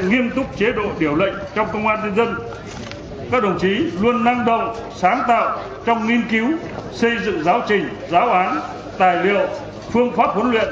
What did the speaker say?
Nghiêm túc chế độ điều lệnh trong công an nhân dân. Các đồng chí luôn năng động, sáng tạo trong nghiên cứu, xây dựng giáo trình, giáo án, tài liệu, phương pháp huấn luyện.